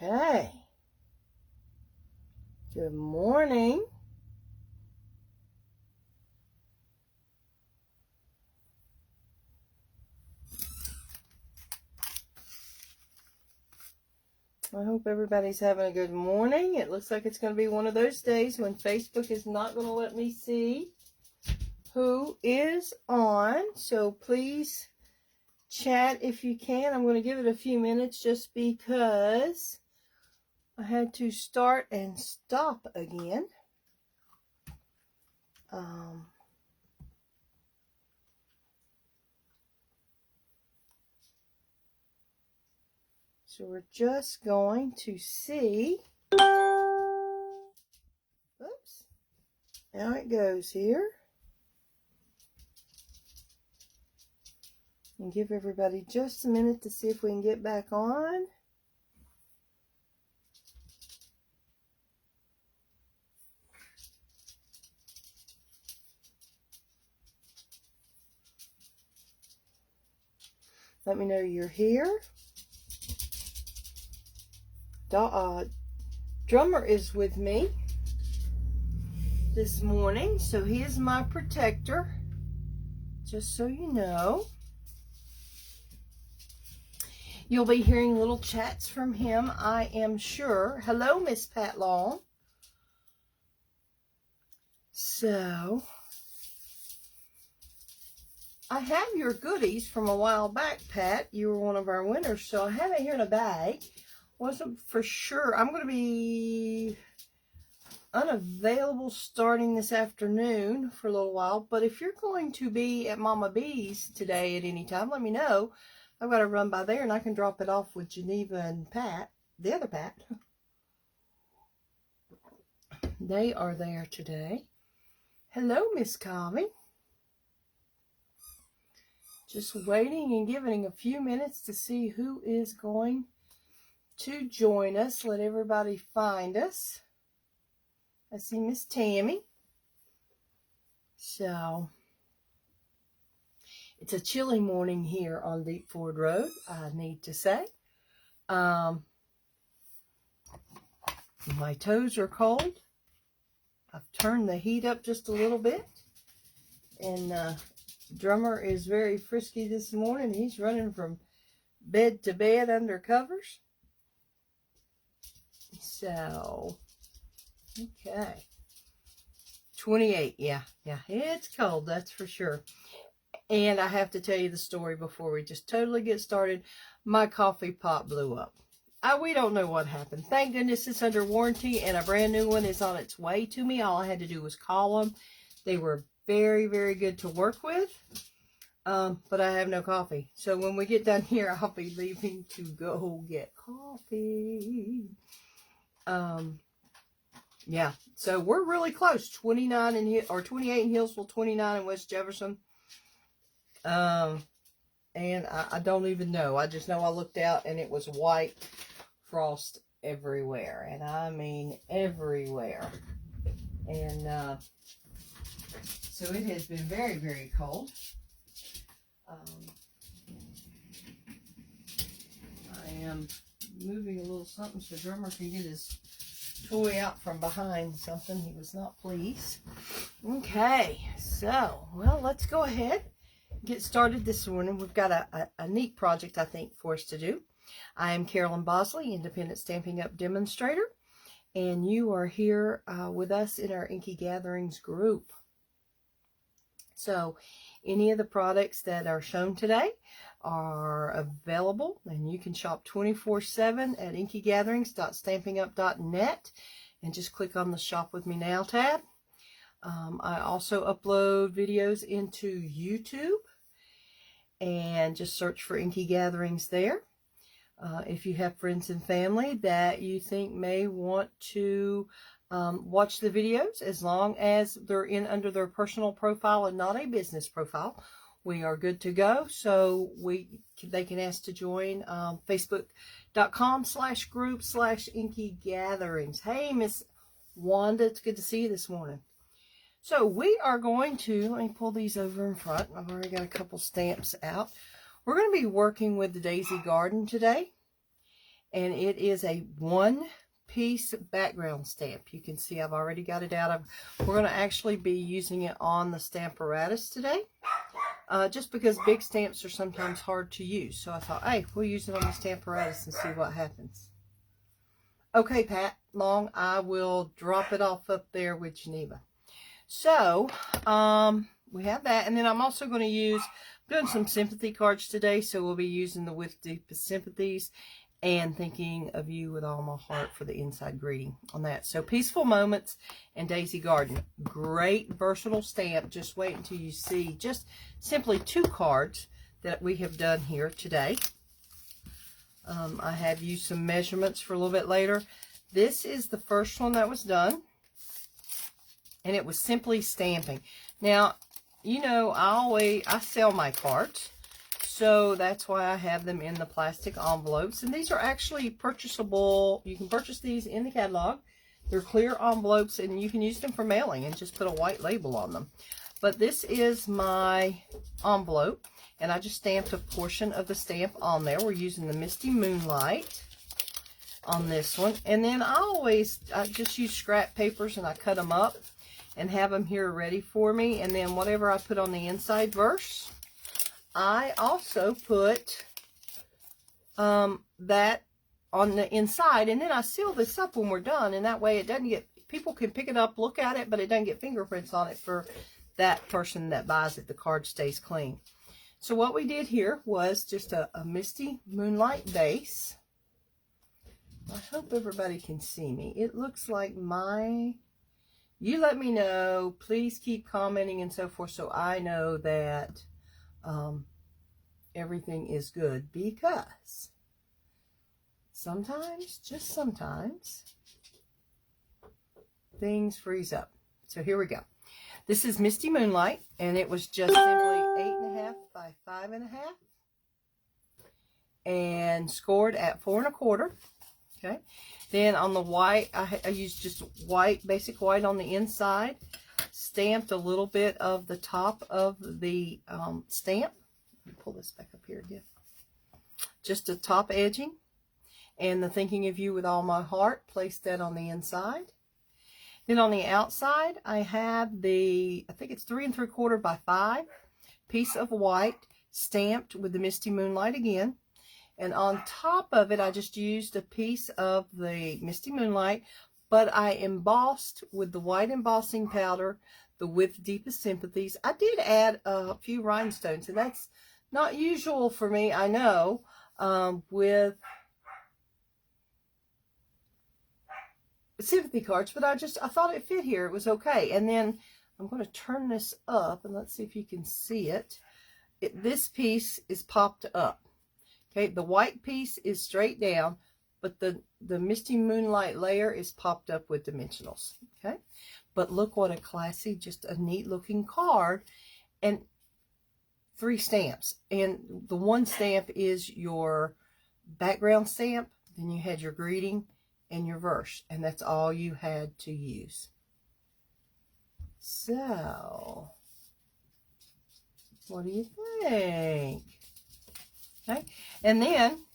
Okay. Good morning. I hope everybody's having a good morning. It looks like it's going to be one of those days when Facebook is not going to let me see who is on. So please chat if you can. I'm going to give it a few minutes just because I had to start and stop again. So we're just going to see. Oops. Now it goes here. And give everybody just a minute to see if we can get back on. Let me know you're here. Drummer is with me this morning, so he is my protector, just so you know. You'll be hearing little chats from him, I am sure. Hello, Miss Pat Long. So, I have your goodies from a while back, Pat. You were one of our winners, so I have it here in a bag. Wasn't for sure. I'm going to be unavailable starting this afternoon for a little while, but if you're going to be at Mama B's today at any time, let me know. I've got to run by there and I can drop it off with Geneva and Pat, the other Pat. They are there today. Hello, Miss Cobbie. Just waiting and giving a few minutes to see who is going to join us. Let everybody find us. I see Miss Tammy. So, it's a chilly morning here on Deep Ford Road, I need to say. My toes are cold. I've turned the heat up just a little bit. And Drummer is very frisky this morning. He's running from bed to bed under covers. So, okay. 28, yeah, it's cold, that's for sure. And I have to tell you the story before we just totally get started. My coffee pot blew up. We don't know what happened. Thank goodness it's under warranty and a brand new one is on its way to me. All I had to do was call them. They were very, very good to work with. But I have no coffee. So when we get done here, I'll be leaving to go get coffee. Yeah, so we're really close. 29 in or 28 in Hillsville, 29 in West Jefferson. And I don't even know. I just know I looked out and it was white frost everywhere. And I mean everywhere. And so it has been very, very cold. I am moving a little something so Drummer can get his toy out from behind something. He was not pleased. Okay, so, well, let's go ahead and get started this morning. We've got a neat project, I think, for us to do. I am Carolyn Bosley, Independent Stampin' Up! Demonstrator, and you are here with us in our Inky Gatherings group. So, any of the products that are shown today are available, and you can shop 24/7 at inkygatherings.stampinup.net and just click on the Shop With Me Now tab. I also upload videos into YouTube and just search for Inky Gatherings there. If you have friends and family that you think may want to watch the videos, as long as they're under their personal profile and not a business profile, we are good to go. So they can ask to join facebook.com/group/Inky Gatherings. Hey, Miss Wanda, it's good to see you this morning. So we are going to, let me pull these over in front. I've already got a couple stamps out. We're going to be working with the Daisy Garden today. and it is a one-piece background stamp. You can see I've already got it out. We're going to actually be using it on the Stamparatus today, just because big stamps are sometimes hard to use. So I thought, hey, we'll use it on the Stamparatus and see what happens. Okay, Pat Long, I will drop it off up there with Geneva. So, we have that, and then I'm also going to use, I'm doing some sympathy cards today, so we'll be using the With Deepest Sympathies and Thinking of You with All My Heart for the inside greeting on that. So, Peaceful Moments and Daisy Garden. Great versatile stamp. Just wait until you see just simply 2 cards that we have done here today. I have used some measurements for a little bit later. This is the first one that was done, and it was simply stamping. Now, you know, I sell my cards, so that's why I have them in the plastic envelopes. And these are actually purchasable. You can purchase these in the catalog. They're clear envelopes, and you can use them for mailing and just put a white label on them. But this is my envelope, and I just stamped a portion of the stamp on there. We're using the Misty Moonlight on this one. And then I just use scrap papers, and I cut them up and have them here ready for me. And then whatever I put on the inside verse, I also put that on the inside, and then I seal this up when we're done, and that way it doesn't get, people can pick it up, look at it, but it doesn't get fingerprints on it for that person that buys it. The card stays clean. So what we did here was just a Misty Moonlight base. I hope everybody can see me. It looks like you let me know. Please keep commenting and so forth, so I know that everything is good, because sometimes, just sometimes, things freeze up. So here we go. This is Misty Moonlight, and it was just simply 8.5 by 5.5, and scored at 4 1/4. Okay. Then on the white, I used just white, basic white on the inside. Stamped a little bit of the top of the stamp. Let me pull this back up here again. Just a top edging. And the Thinking of You with All My Heart. Placed that on the inside. Then on the outside, I have I think it's 3 3/4 by 5 piece of white stamped with the Misty Moonlight again. And on top of it, I just used a piece of the Misty Moonlight, but I embossed with the white embossing powder, the With Deepest Sympathies. I did add a few rhinestones, and that's not usual for me, I know, with sympathy cards, but I thought it fit here. It was okay. And then I'm going to turn this up, and let's see if you can see it. This piece is popped up. Okay, the white piece is straight down, but the Misty Moonlight layer is popped up with dimensionals. Okay, but look what a classy, just a neat looking card, and 3 stamps. And the one stamp is your background stamp, then you had your greeting and your verse, and that's all you had to use. So, what do you think? Okay, and then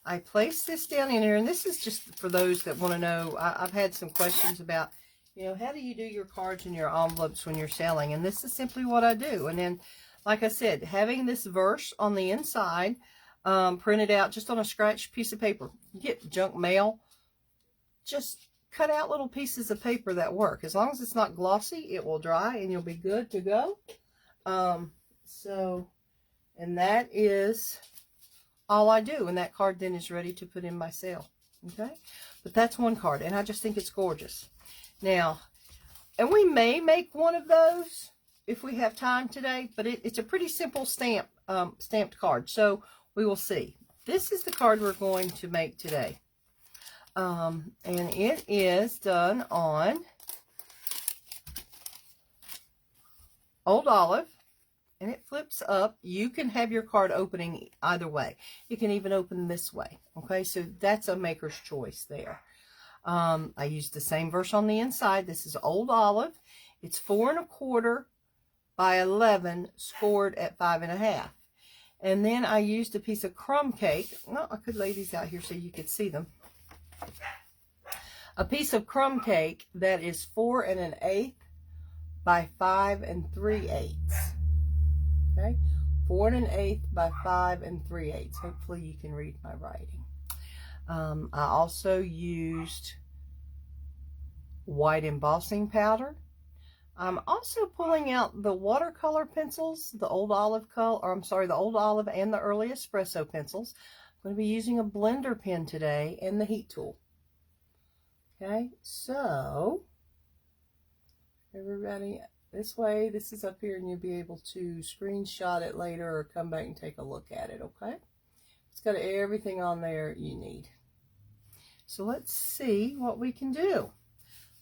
I place this down in here, and this is just for those that want to know. I've had some questions about, you know, how do you do your cards and your envelopes when you're selling? And this is simply what I do. And then, like I said, having this verse on the inside, printed out just on a scratched piece of paper. You get junk mail, just cut out little pieces of paper that work. As long as it's not glossy, it will dry and you'll be good to go. And that is all I do. And that card then is ready to put in my sale. Okay. But that's one card, and I just think it's gorgeous. Now, and we may make one of those if we have time today, but it's a pretty simple stamped card. So we will see. This is the card we're going to make today. And it is done on Old Olive, and it flips up. You can have your card opening either way. You can even open this way. Okay, so that's a maker's choice there. I used the same verse on the inside. This is Old Olive. It's 4 1/4 by 11, scored at 5 1/2. And then I used a piece of crumb cake. Well, I could lay these out here so you could see them. A piece of crumb cake that is 4 1/8 by 5 3/8. Okay, 4 1/8 by 5 3/8. Hopefully you can read my writing. I also used white embossing powder. I'm also pulling out the watercolor pencils, the old olive color, or I'm sorry, the old olive and the early espresso pencils. I'm going to be using a blender pen today and the heat tool. Okay, so everybody, this way, this is up here and you'll be able to screenshot it later or come back and take a look at it, okay? It's got everything on there you need. So let's see what we can do.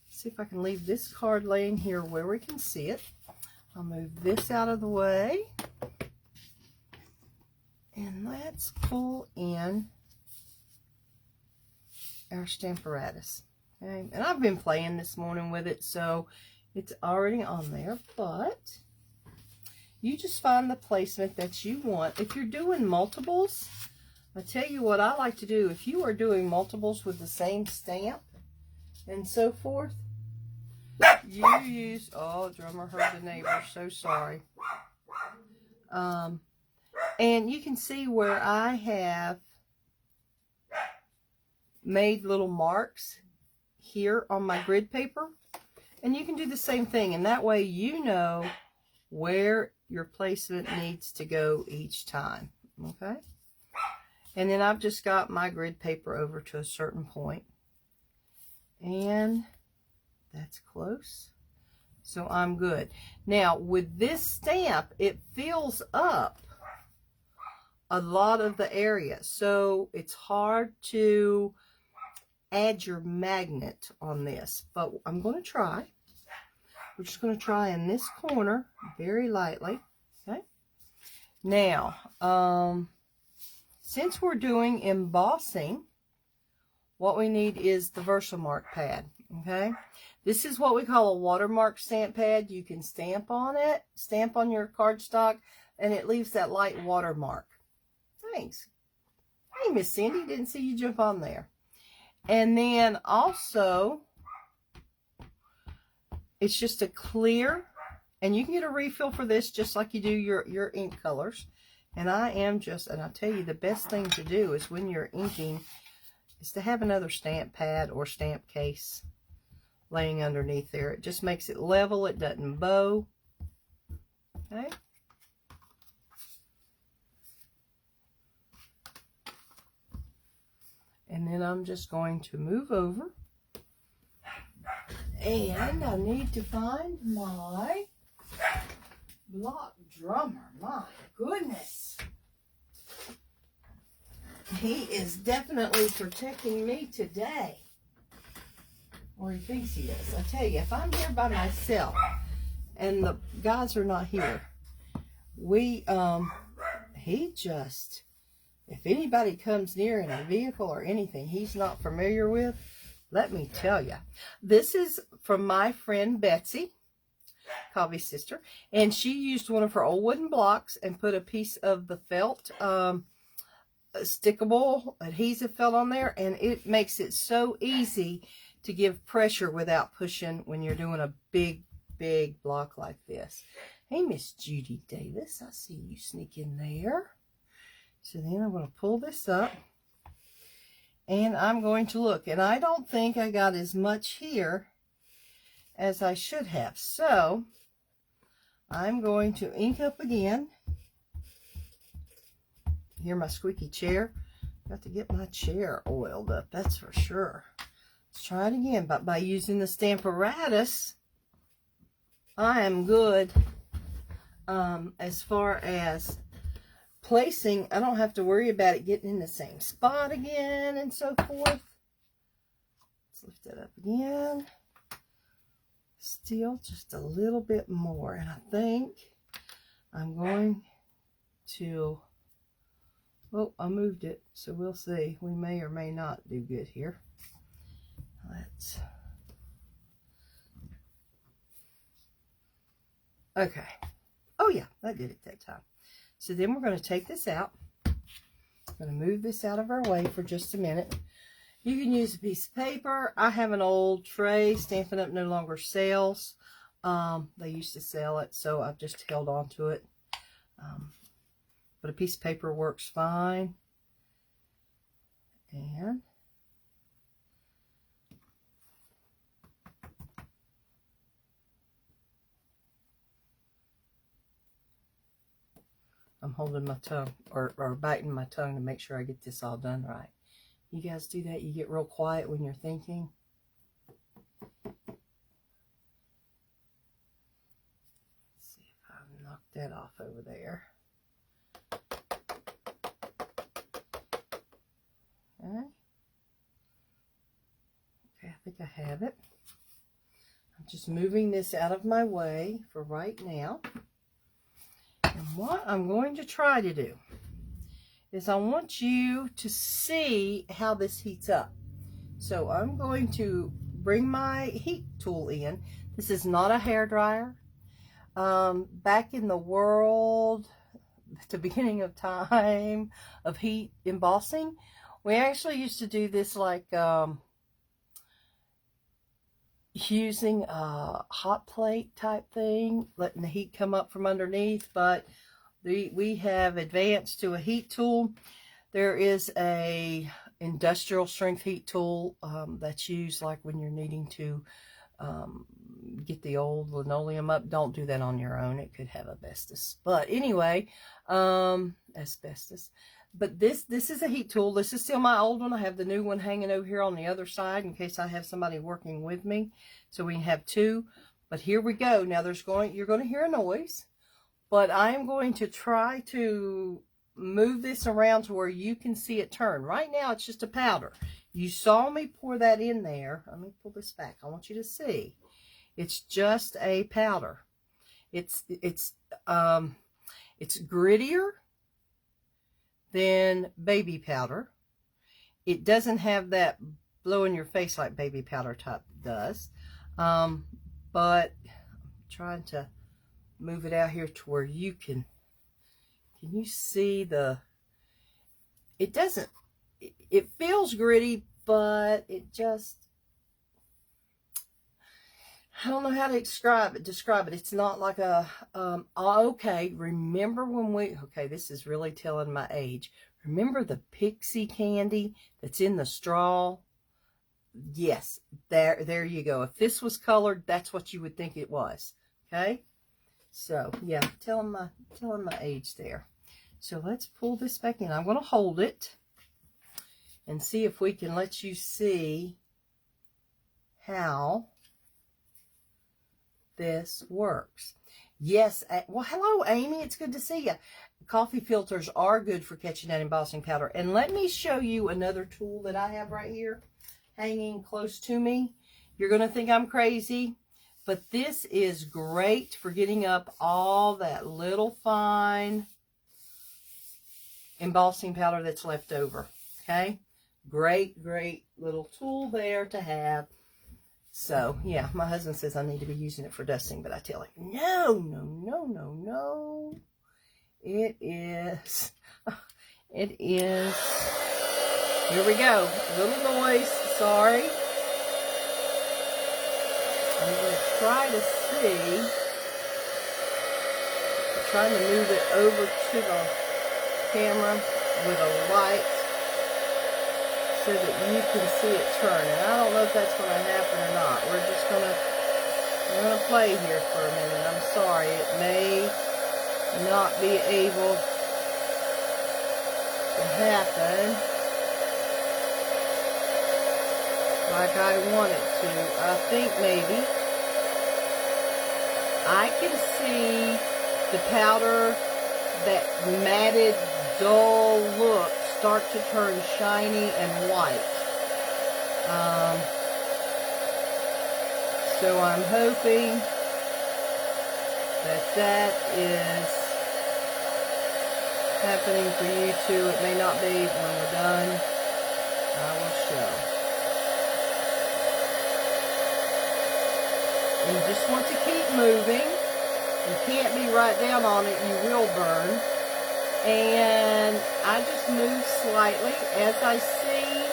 See if I can leave this card laying here where we can see it. I'll move this out of the way. And let's pull in our Stamparatus. Okay? And I've been playing this morning with it, so it's already on there. But you just find the placement that you want. If you're doing multiples, I tell you what I like to do. If you are doing multiples with the same stamp and so forth, you use, oh, drummer heard the neighbor, so sorry. And you can see where I have made little marks here on my grid paper. And you can do the same thing, and that way you know where your placement needs to go each time, okay? And then I've just got my grid paper over to a certain point. And that's close. So I'm good. Now, with this stamp, it fills up a lot of the area. So it's hard to add your magnet on this. But I'm going to try. We're just going to try in this corner very lightly. Okay. Now, since we're doing embossing, what we need is the Versamark pad. Okay. This is what we call a watermark stamp pad. You can stamp on it, stamp on your cardstock, and it leaves that light watermark. Thanks. Hey, Miss Cindy, didn't see you jump on there. And then also, it's just a clear, and you can get a refill for this just like you do your ink colors. And I tell you, the best thing to do is when you're inking is to have another stamp pad or stamp case laying underneath there. It just makes it level. It doesn't bow. Okay. And then I'm just going to move over. And I need to find my block drummer. My goodness. He is definitely protecting me today. Or he thinks he is. I tell you, if I'm here by myself and the guys are not here, if anybody comes near in a vehicle or anything he's not familiar with, let me tell you. This is from my friend Betsy, Calvy's sister, and she used one of her old wooden blocks and put a piece of the felt, stickable adhesive felt on there, and it makes it so easy to give pressure without pushing when you're doing a big block like this. Hey, Miss Judy Davis, I see you sneak in there. So then I'm going to pull this up, and I'm going to look, and I don't think I got as much here as I should have. So I'm going to ink up again. Hear my squeaky chair? Got to get my chair oiled up, that's for sure. Let's try it again. But by using the Stamparatus, I am good as far as placing. I don't have to worry about it getting in the same spot again and so forth. Let's lift that up again. Still just a little bit more. And I think I'm going to... Oh, I moved it, so we'll see. We may or may not do good here. Let's... Okay. Oh, yeah, that did it that time. So then we're going to take this out. I'm going to move this out of our way for just a minute. You can use a piece of paper. I have an old tray. Stampin' Up! No longer sells. They used to sell it, so I've just held on to it. But a piece of paper works fine. And I'm holding my tongue, or biting my tongue to make sure I get this all done right. You guys do that? You get real quiet when you're thinking? Let's see if I knock that off over there. Okay. Okay, I think I have it. I'm just moving this out of my way for right now. And what I'm going to try to do is I want you to see how this heats up. So I'm going to bring my heat tool in. This is not a hair dryer. Back in the world, at the beginning of time of heat embossing, we actually used to do this like using a hot plate type thing, letting the heat come up from underneath, but we have advanced to a heat tool. There is a industrial strength heat tool that's used like when you're needing to get the old linoleum up. Don't do that on your own. It could have asbestos. But anyway, asbestos. But this is a heat tool. This is still my old one. I have the new one hanging over here on the other side in case I have somebody working with me. So we have two. But here we go. Now you're going to hear a noise. But I am going to try to move this around to where you can see it turn. Right now it's just a powder. You saw me pour that in there. Let me pull this back. I want you to see. It's just a powder. It's grittier than baby powder. It doesn't have that blow in your face like baby powder type does. But I'm trying to move it out here to where you can you see it feels gritty, but it just, I don't know how to describe it. It's not like a, okay, remember when okay, this is really telling my age. Remember the pixie candy that's in the straw? Yes, there you go. If this was colored, that's what you would think it was. Okay? So, yeah, telling my age there. So let's pull this back in. I'm going to hold it and see if we can let you see how this works. Yes, well, hello, Amy. It's good to see you. Coffee filters are good for catching that embossing powder. And let me show you another tool that I have right here hanging close to me. You're going to think I'm crazy, but this is great for getting up all that little fine embossing powder that's left over. Okay? Great, great little tool there to have. So, yeah, my husband says I need to be using it for dusting, but I tell him, no, no, no, no, no. It is, here we go. A little noise, sorry. I'm going to try to see, I'm trying to move it over to the camera with a light so that you can see it turn. And I don't know if that's going to happen or not. We're going to play here for a minute. I'm sorry. It may not be able to happen like I want it to. I think maybe I can see the powder, that matted, dull look, start to turn shiny and white. So I'm hoping that is happening for you too. It may not be. When we're done, I will show. And you just want to keep moving. You can't be right down on it. You will burn. And I just move slightly as I see.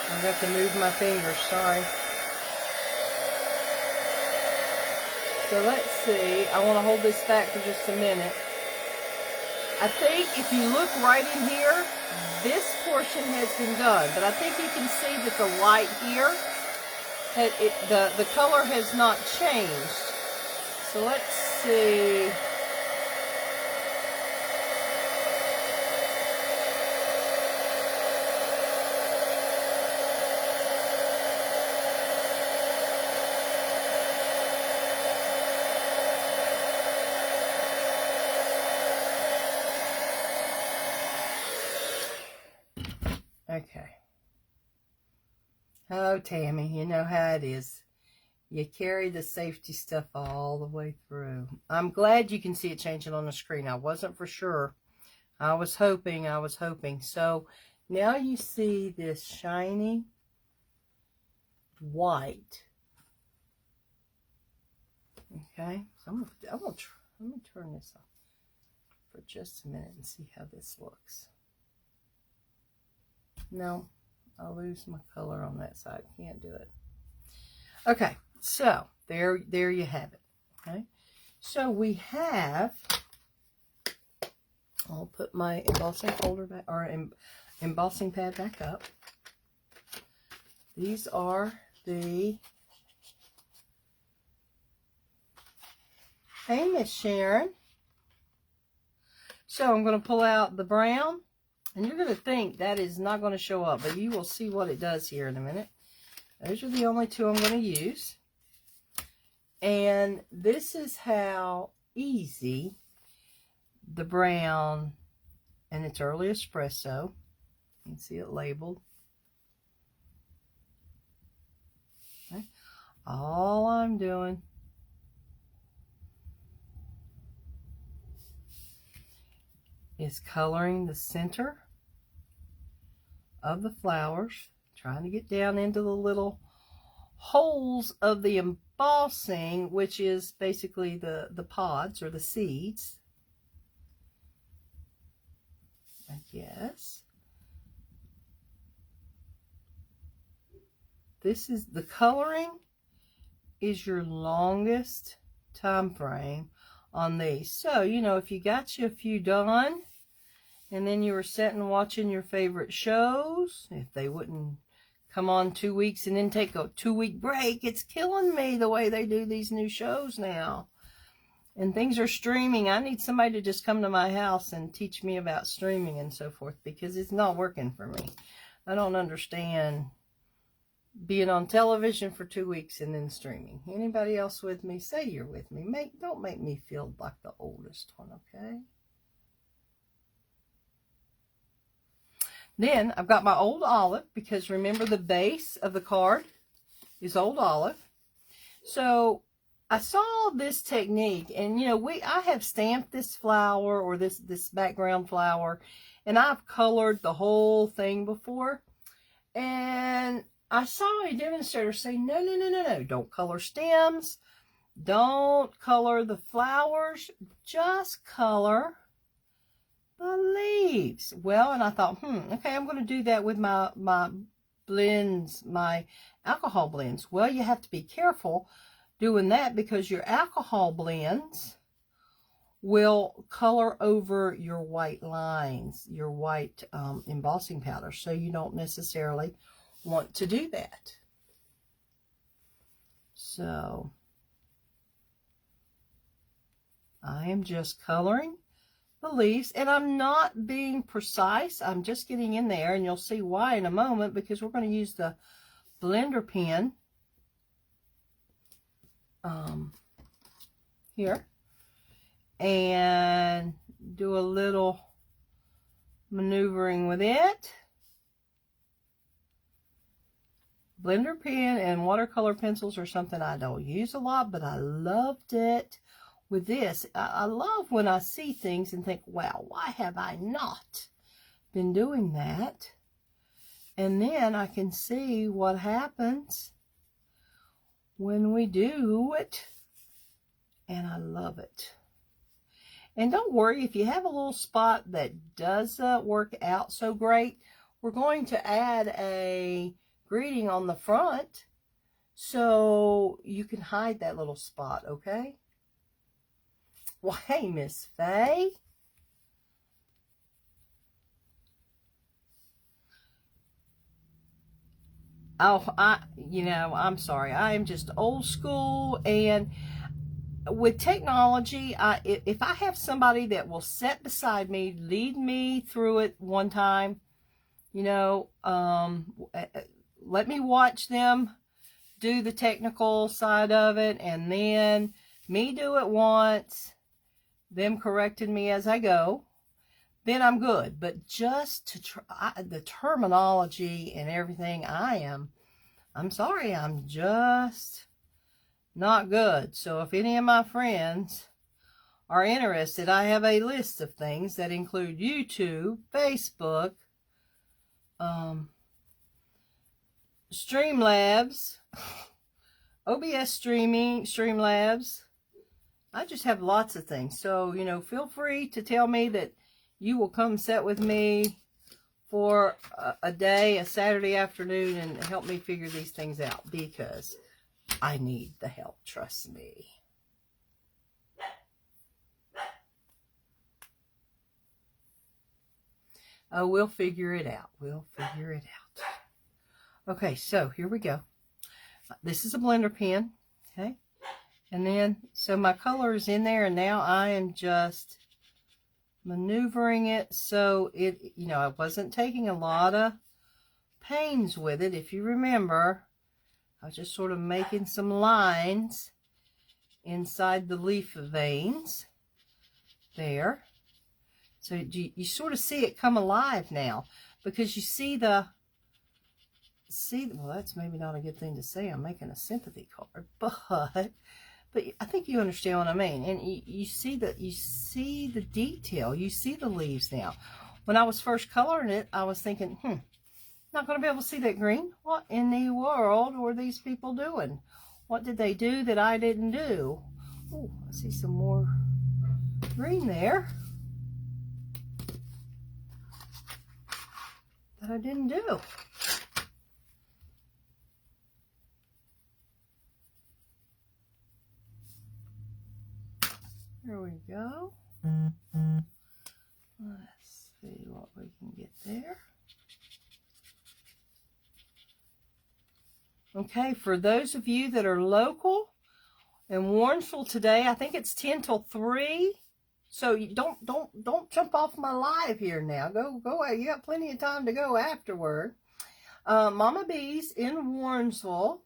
I got to move my fingers, sorry. So let's see. I want to hold this back for just a minute. I think if you look right in here, this portion has been done. But I think you can see that the light here, the color has not changed. So let's see. Okay. Oh, Tammy, you know how it is. You carry the safety stuff all the way through. I'm glad you can see it changing on the screen. I wasn't for sure. I was hoping. So now you see this shiny white. Okay. So let me turn this off for just a minute and see how this looks. No, I'll lose my color on that side. Can't do it. Okay, so there you have it. Okay, so we have. I'll put my embossing folder back, or embossing pad back up. These are the. Hey, Miss Sharon. So I'm going to pull out the brown. And you're going to think that is not going to show up, but you will see what it does here in a minute. Those are the only two I'm going to use. And this is how easy the brown, and it's early espresso. You can see it labeled. Okay. All I'm doing is coloring the center of the flowers, trying to get down into the little holes of the embossing, which is basically the pods or the seeds, I guess. This is the coloring is your longest time frame on these. So, you know, if you got you a few done and then you were sitting watching your favorite shows, if they wouldn't come on 2 weeks and then take a 2-week break, it's killing me the way they do these new shows now. And things are streaming. I need somebody to just come to my house and teach me about streaming and so forth, because it's not working for me. I don't understand being on television for 2 weeks and then streaming. Anybody else with me? Say you're with me. Don't make me feel like the oldest one, okay? Then I've got my old olive, because remember the base of the card is old olive. So I saw this technique, and you know, I have stamped this flower or this background flower, and I've colored the whole thing before. And I saw a demonstrator say, no, don't color stems, don't color the flowers, just color the leaves. Well, and I thought, okay, I'm going to do that with my blends, my alcohol blends. Well, you have to be careful doing that, because your alcohol blends will color over your white lines, your white embossing powder. So you don't necessarily want to do that. So I am just coloring the leaves, and I'm not being precise. I'm just getting in there, and you'll see why in a moment, because we're going to use the blender pen here and do a little maneuvering with it. Blender pen and watercolor pencils are something I don't use a lot, but I loved it with this. I love when I see things and think, wow, why have I not been doing that? And then I can see what happens when we do it And I love it. And don't worry, if you have a little spot that doesn't work out so great, we're going to add a greeting on the front so you can hide that little spot, okay? Well, hey, Miss Faye. Oh, I'm sorry. I am just old school, and with technology, if I have somebody that will sit beside me, lead me through it one time, let me watch them do the technical side of it, and then me do it once, them correcting me as I go, then I'm good. But just to try the terminology and everything, I'm sorry, I'm just not good. So if any of my friends are interested, I have a list of things that include YouTube, Facebook, Streamlabs, OBS Streamlabs. I just have lots of things. So, feel free to tell me that you will come sit with me for a day, a Saturday afternoon, and help me figure these things out, because I need the help, trust me. Oh, we'll figure it out. We'll figure it out. Okay, so here we go. This is a blender pen, okay? And then, so my color is in there, and now I am just maneuvering it so it, I wasn't taking a lot of pains with it. If you remember, I was just sort of making some lines inside the leaf veins there. So you sort of see it come alive now, because you see well, that's maybe not a good thing to say. I'm making a sympathy card, but I think you understand what I mean. And you see the detail. You see the leaves now. When I was first coloring it, I was thinking, not going to be able to see that green. What in the world were these people doing? What did they do that I didn't do? Oh, I see some more green there that I didn't do. There we go. Let's see what we can get there. Okay, for those of you that are local in Warrensville today, I think it's 10 till 3. So you don't jump off my live here now. Go away. You got plenty of time to go afterward. Mama B's in Warrensville.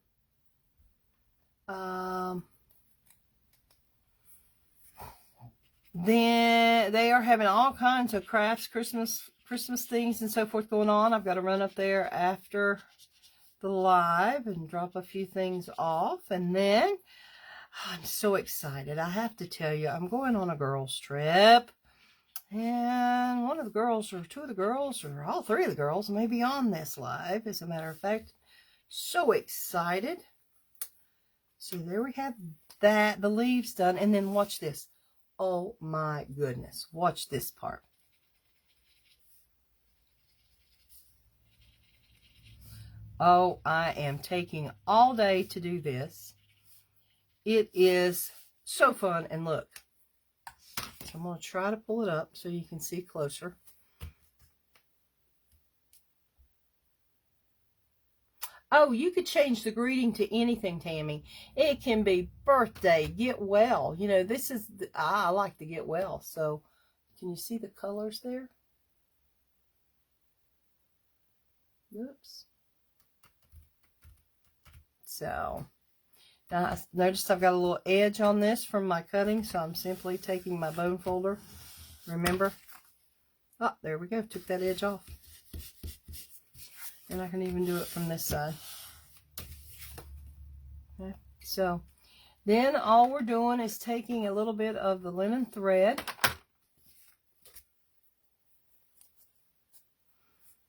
Then they are having all kinds of crafts, Christmas things and so forth going on. I've got to run up there after the live and drop a few things off. And then I'm so excited. I have to tell you, I'm going on a girls trip. And one of the girls, or two of the girls, or all three of the girls may be on this live, as a matter of fact. So excited. So there we have that, the leaves done. And then watch this. Oh my goodness. Watch this part. Oh, I am taking all day to do this. It is so fun. And look, I'm going to try to pull it up so you can see closer. Oh, you could change the greeting to anything, Tammy. It can be birthday, get well. This is, I like to get well. So, can you see the colors there? Oops. So, now notice I've got a little edge on this from my cutting. So, I'm simply taking my bone folder. Remember? Oh, there we go. Took that edge off. And I can even do it from this side. Okay. So, then all we're doing is taking a little bit of the linen thread.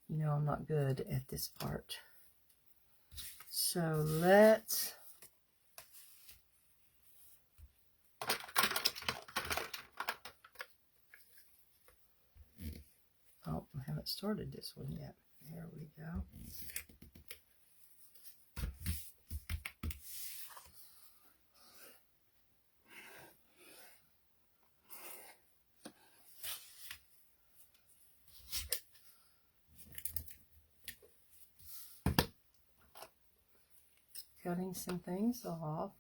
I'm not good at this part. So let's haven't started this one yet. There we go. Cutting some things off.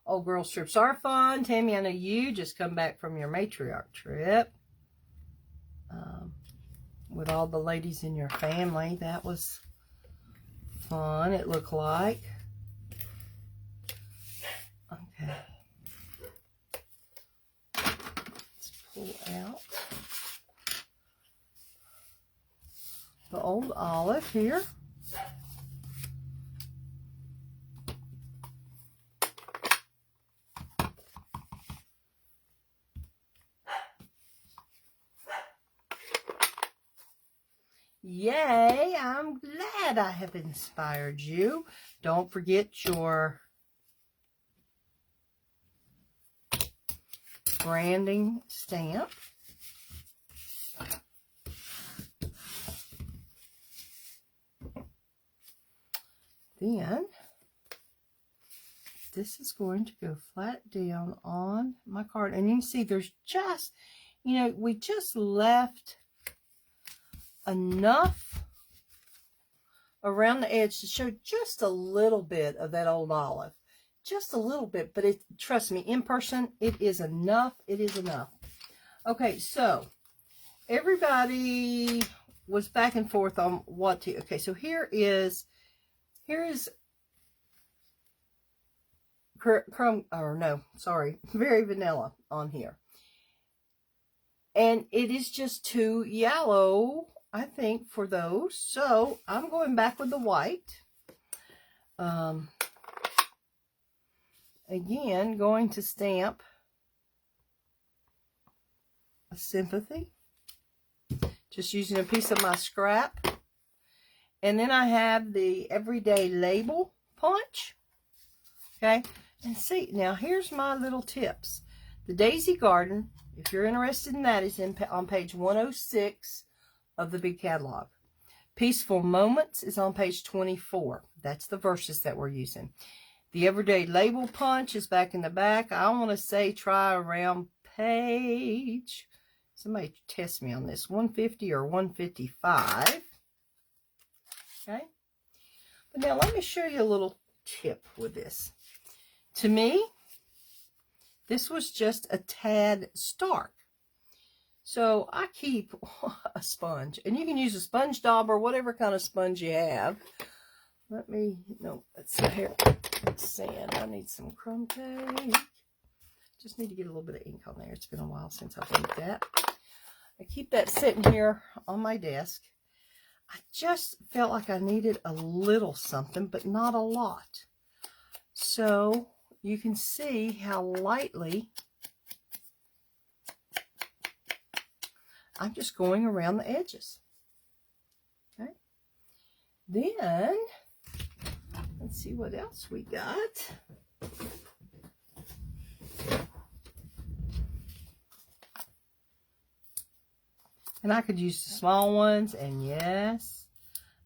Oh, girls trips are fun. Tammy, I know you just come back from your matriarch trip with all the ladies in your family. That was fun, it looked like. Okay. Let's pull out the old olive here. Yay, I'm glad I have inspired you. Don't forget your branding stamp. Then, this is going to go flat down on my card. And you can see there's just, you know, we just left enough around the edge to show just a little bit of that old olive. Just a little bit, but trust me, in person, it is enough. It is enough. Okay, so everybody was back and forth on what to, okay, so here is very vanilla on here. And it is just too yellow, I think, for those. So I'm going back with the white. Again, going to stamp a sympathy. Just using a piece of my scrap. And then I have the everyday label punch. Okay. And see, now here's my little tips. The Daisy Garden, if you're interested in that, is on page 106 of the big catalog. Peaceful Moments is on page 24. That's the verses that we're using. The Everyday Label Punch is back in the back. I want to say try around page, somebody test me on this, 150 or 155. Okay. But now let me show you a little tip with this. To me, this was just a tad stark. So I keep a sponge, and you can use a sponge daub or whatever kind of sponge you have. That's here. Sand. I need some crumb cake. Just need to get a little bit of ink on there. It's been a while since I've inked that. I keep that sitting here on my desk. I just felt like I needed a little something, but not a lot. So you can see how lightly I'm just going around the edges. Okay. Then, let's see what else we got. And I could use the small ones, and yes,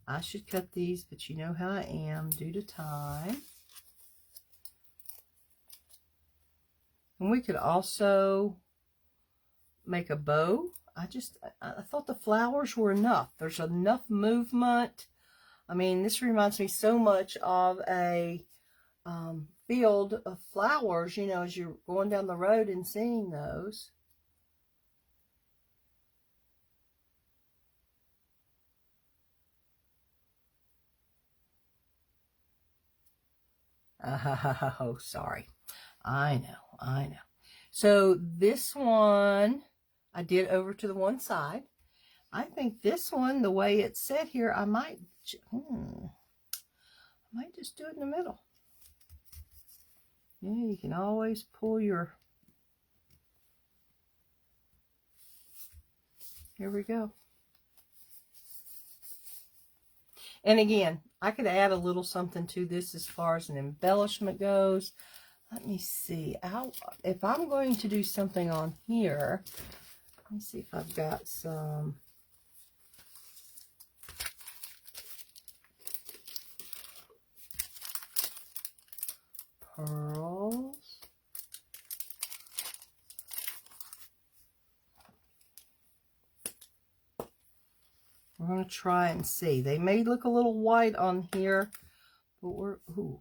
I should cut these, but you know how I am due to time. And we could also make a bow. I thought the flowers were enough. There's enough movement. I mean, this reminds me so much of a field of flowers, you know, as you're going down the road and seeing those. Oh, sorry. I know. So this one, I did over to the one side. I think this one, the way it's set here, I might just do it in the middle. Yeah, you can always pull your, here we go. And again, I could add a little something to this as far as an embellishment goes. Let me see. If I'm going to do something on here, let me see if I've got some going to try and see. They may look a little white on here, but we're, ooh.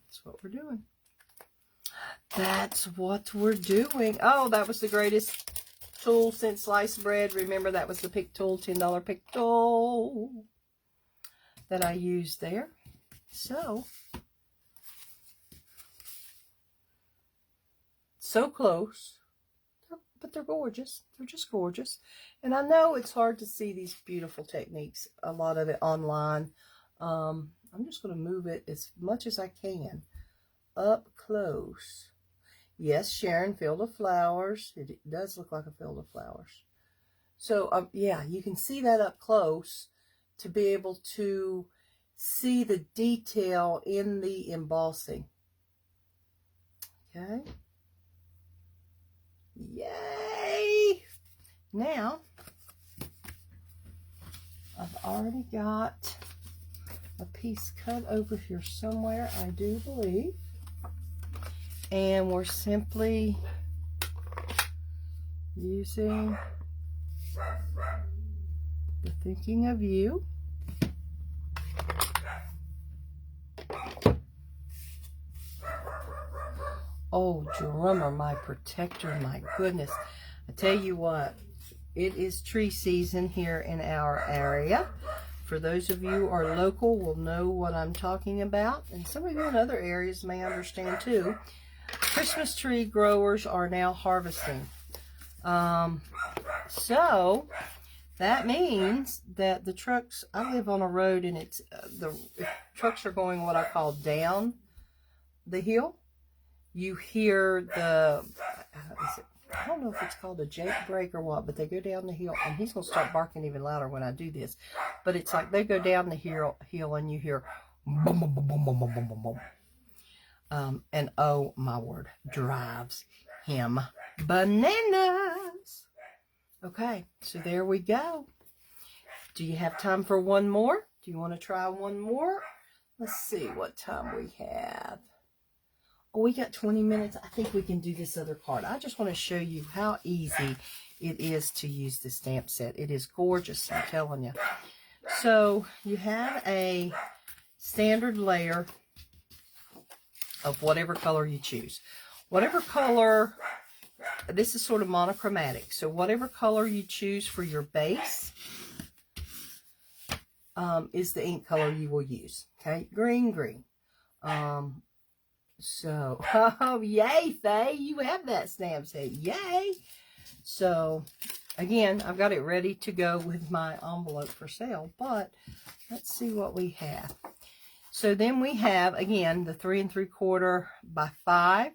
That's what we're doing. That's what we're doing. Oh, that was the greatest tool since sliced bread. Remember, that was the pick tool, $10 pick tool that I used there. So close, but they're gorgeous. They're just gorgeous. And I know it's hard to see these beautiful techniques, a lot of it online. I'm just going to move it as much as I can up close. Yes, Sharon, field of flowers. It does look like a field of flowers. So yeah, you can see that up close to be able to see the detail in the embossing. Okay. Yay! Now, I've already got a piece cut over here somewhere, I do believe. And we're simply using the Thinking of You. Oh, drummer, my protector, my goodness. I tell you what, it is tree season here in our area. For those of you who are local will know what I'm talking about, and some of you in other areas may understand too. Christmas tree growers are now harvesting. So that means that the trucks, I live on a road and it's the trucks are going what I call down the hill. You hear the, I don't know if it's called a Jake break or what, but they go down the hill, and he's going to start barking even louder when I do this. But it's like they go down the hill and you hear boom, boom, boom, boom, boom, boom, boom, boom, boom. And oh my word, drives him bananas. Okay, so there we go. Do you have time for one more? Do you want to try one more? Let's see what time we have. Oh, we got 20 minutes. I think we can do this other card. I just want to show you how easy it is to use the stamp set. It is gorgeous, I'm telling you. So you have a standard layer of whatever color you choose. Whatever color, this is sort of monochromatic. So whatever color you choose for your base is the ink color you will use. Okay, green. So, oh, yay, Faye, you have that stamp set. Yay. So, again, I've got it ready to go with my envelope for sale, but let's see what we have. So then we have, again, the 3 3/4 by 5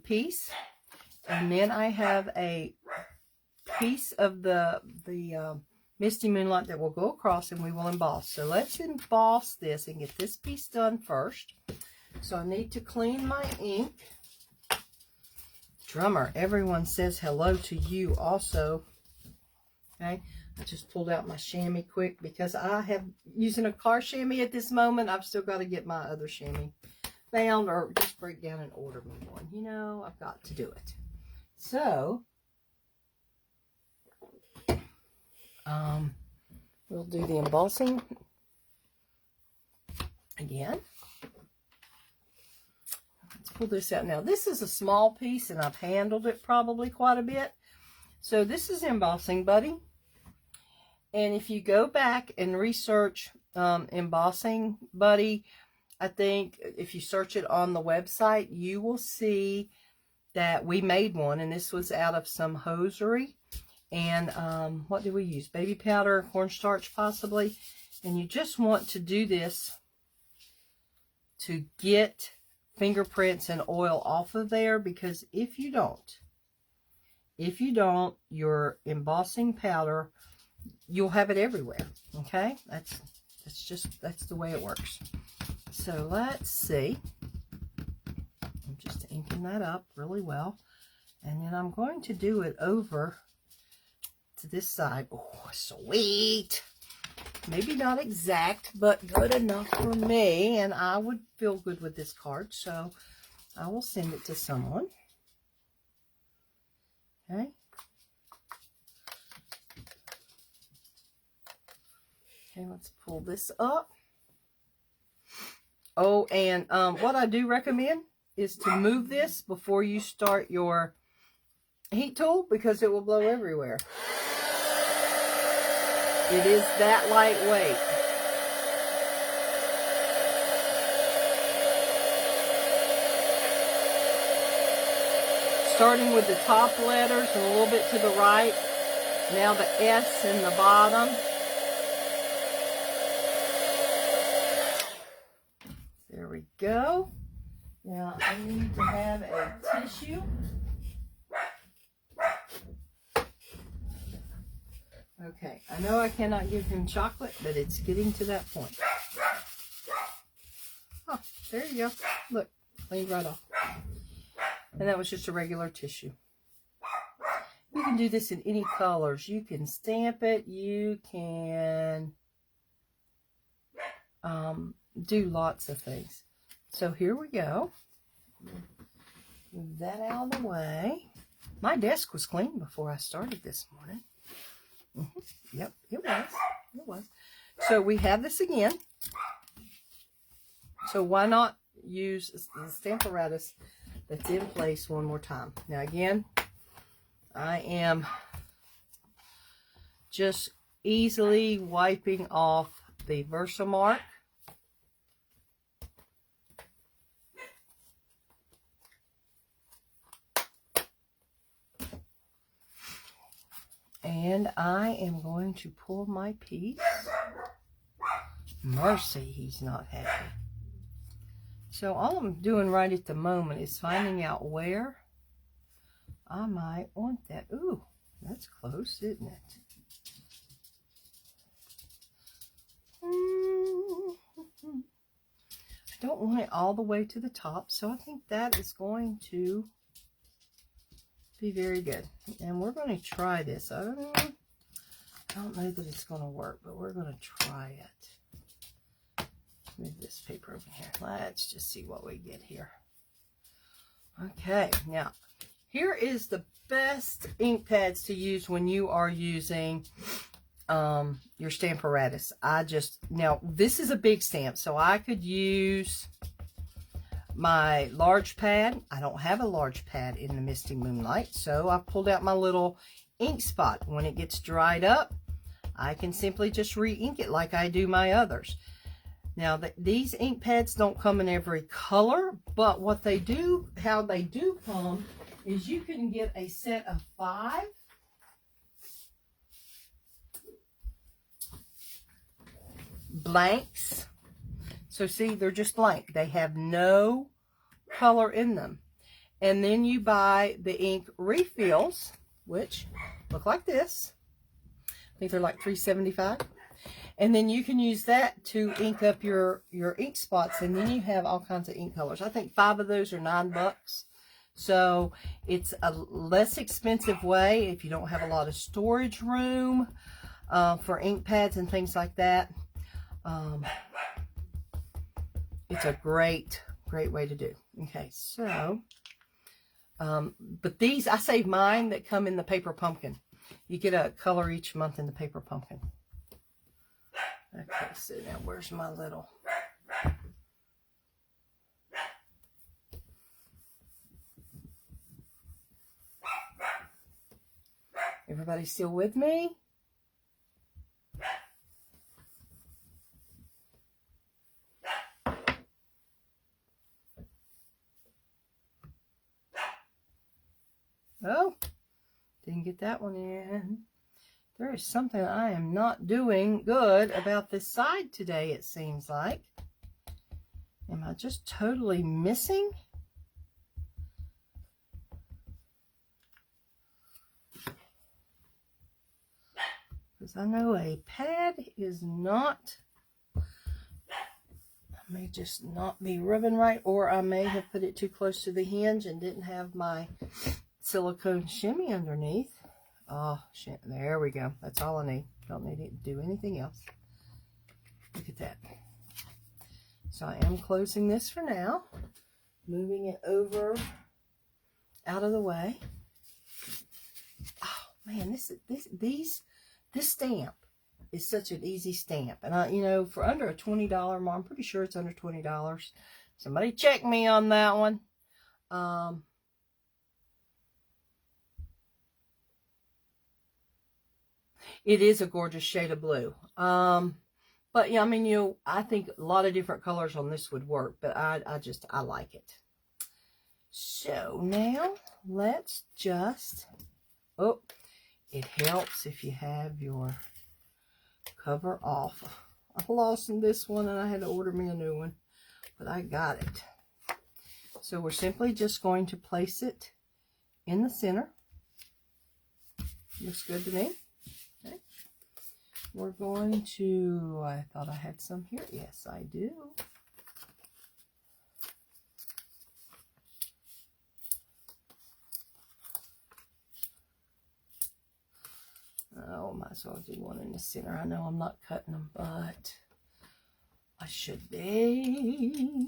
piece. And then I have a piece of the Misty Moonlight that will go across and we will emboss. So let's emboss this and get this piece done first. So I need to clean my ink. Drummer, everyone says hello to you also. Okay, I just pulled out my chamois quick because I have using a car chamois at this moment. I've still got to get my other chamois found or just break down and order me one. You know, I've got to do it. So, we'll do the embossing again. Pull this out now. This is a small piece and I've handled it probably quite a bit. So this is Embossing Buddy. And if you go back and research Embossing Buddy, I think if you search it on the website, you will see that we made one. And this was out of some hosiery. And what did we use? Baby powder, cornstarch possibly. And you just want to do this to get fingerprints and oil off of there, because if you don't, your embossing powder, you'll have it everywhere. Okay, that's the way it works. So let's see. I'm just inking that up really well, and then I'm going to do it over to this side. Oh, sweet. Maybe not exact, but good enough for me. And I would feel good with this card. So I will send it to someone. Okay. Okay, let's pull this up. Oh, and what I do recommend is to move this before you start your heat tool, because it will blow everywhere. It is that lightweight. Starting with the top letters and a little bit to the right. Now the S in the bottom. There we go. Now I need to have a tissue. Okay, I know I cannot give him chocolate, but it's getting to that point. Oh, there you go. Look, cleaned right off. And that was just a regular tissue. You can do this in any colors. You can stamp it. You can do lots of things. So here we go. Move that out of the way. My desk was clean before I started this morning. Yep, it was. It was. So we have this again. So why not use the stamp apparatus that's in place one more time? Now again, I am just easily wiping off the Versamark. And I am going to pull my piece. Mercy, he's not happy. So all I'm doing right at the moment is finding out where I might want that. Ooh, that's close, isn't it? I don't want it all the way to the top, so I think that is going to be very good. And we're going to try this. I don't know that it's going to work, but we're going to try it. Move this paper over here. Let's just see what we get here. Okay, now here is the best ink pads to use when you are using your stamp apparatus. Now this is a big stamp, so I could use my large pad. I don't have a large pad in the Misty Moonlight, so I pulled out my little ink spot. When it gets dried up, I can simply just re-ink it like I do my others. Now, these ink pads don't come in every color, but what they do, how they do come, is you can get a set of 5. Blanks. So see, they're just blank. They have no color in them. And then you buy the ink refills, which look like this. I think they're like $3.75. And then you can use that to ink up your ink spots, and then you have all kinds of ink colors. I think 5 of those are $9. So it's a less expensive way if you don't have a lot of storage room for ink pads and things like that. It's a great way to do. Okay, so, but these, I save mine that come in the paper pumpkin. You get a color each month in the paper pumpkin. Okay, so now where's my little... Everybody still with me? Oh, didn't get that one in. There is something I am not doing good about this side today, it seems like. Am I just totally missing? Because I know a pad is not, I may just not be rubbing right, or I may have put it too close to the hinge and didn't have my silicone shimmy underneath. Oh, shit. There we go. That's all I need. Don't need to do anything else. Look at that. So I am closing this for now. Moving it over out of the way. Oh man, this stamp is such an easy stamp. And you know, for under a $20 mark, I'm pretty sure it's under $20. Somebody check me on that one. It is a gorgeous shade of blue. But yeah, I mean, you know, I think a lot of different colors on this would work, but I like it. So now let's just, oh, it helps if you have your cover off. I lost this one and I had to order me a new one, but I got it. So we're simply just going to place it in the center. Looks good to me. Okay. We're going to, I thought I had some here. Yes, I do. Oh, might as well do one in the center. I know I'm not cutting them, but I should be.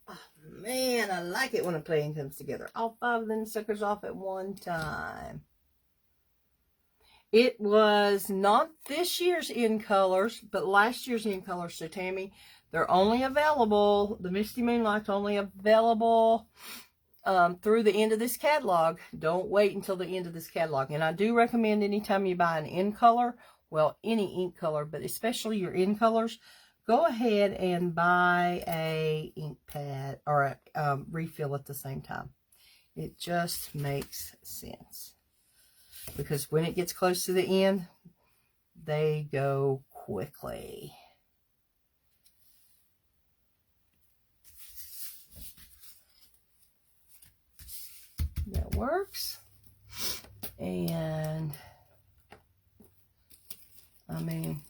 Oh, man, I like it when a plan comes together. All 5 of them suckers off at one time. It was not this year's in colors, but last year's in colors. So, Tammy, they're only available, the Misty Moonlight's only available through the end of this catalog. Don't wait until the end of this catalog. And I do recommend anytime you buy an in color, well, any ink color, but especially your in colors, go ahead and buy a ink pad or a refill at the same time. It just makes sense. Because when it gets close to the end, they go quickly. That works. And I mean,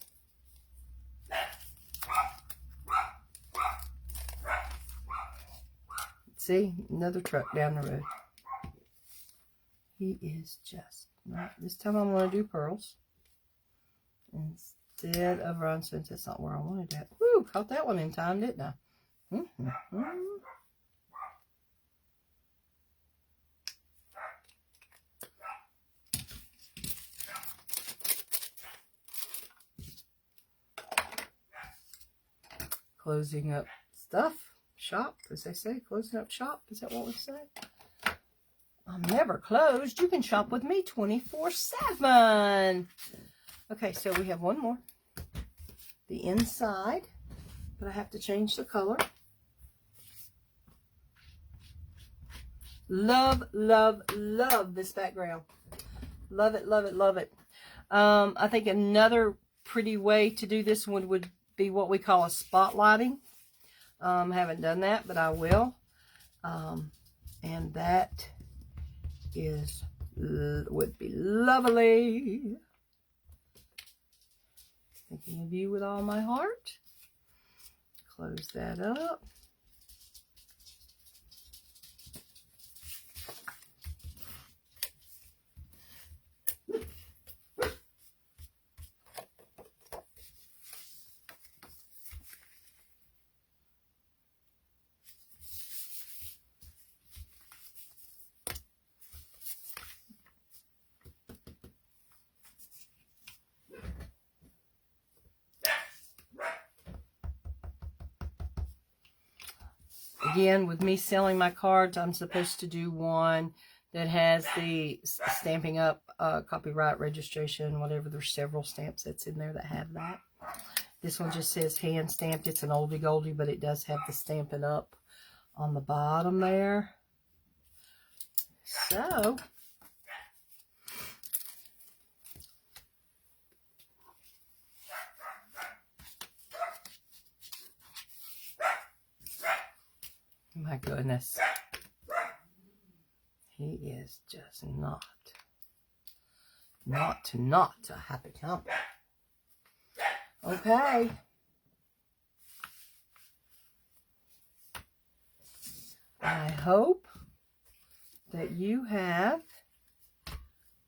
see, another truck down the road. He is just not. This time I'm going to do pearls instead of rhinestones. That's not where I wanted that. Woo, caught that one in time, didn't I? Closing up stuff, shop, as they say, closing up shop. Is that what we say? I'm never closed. You can shop with me 24/7. Okay, so we have one more. The inside, but I have to change the color. Love, love, love this background. Love it, love it, love it. I think another pretty way to do this one would be what we call a spotlighting. Haven't done that, but I will. And that would be lovely. Thinking of you with all my heart. Close that up. Again, with me selling my cards, I'm supposed to do one that has the Stampin' Up, copyright registration, whatever. There's several stamp sets in there that have that. This one just says hand stamped. It's an oldie goldie, but it does have the Stampin' Up on the bottom there. So, my goodness. He is just not a happy camper. Okay. I hope that you have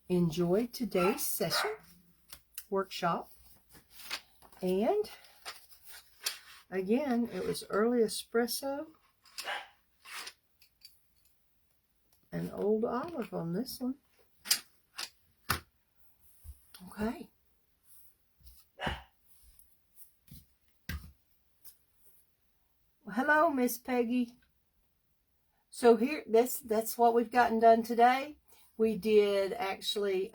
enjoyed today's session, workshop. And again, it was early espresso and old olive on this one. Okay. Well, hello, Miss Peggy. So here, that's what we've gotten done today. We did actually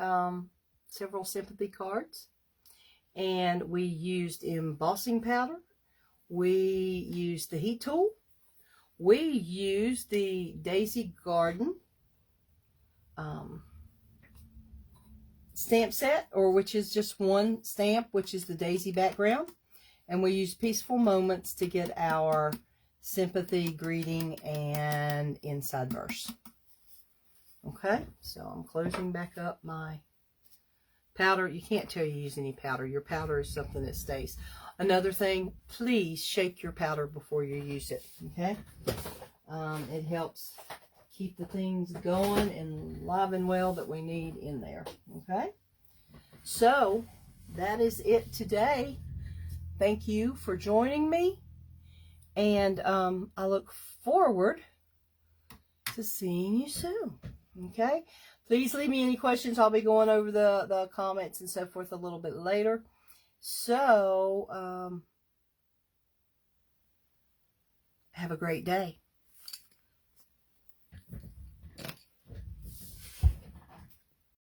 several sympathy cards, and we used embossing powder. We used the heat tool. We used the Daisy Garden stamp set, or which is just one stamp, which is the daisy background. And we used Peaceful Moments to get our sympathy, greeting, and inside verse. Okay, so I'm closing back up my powder. You can't tell you use any powder. Your powder is something that stays. Another thing, please shake your powder before you use it. Okay, it helps keep the things going and live and well that we need in there. Okay, so that is it today. Thank you for joining me, and I look forward to seeing you soon. Okay, please leave me any questions. I'll be going over the comments and so forth a little bit later. So have a great day.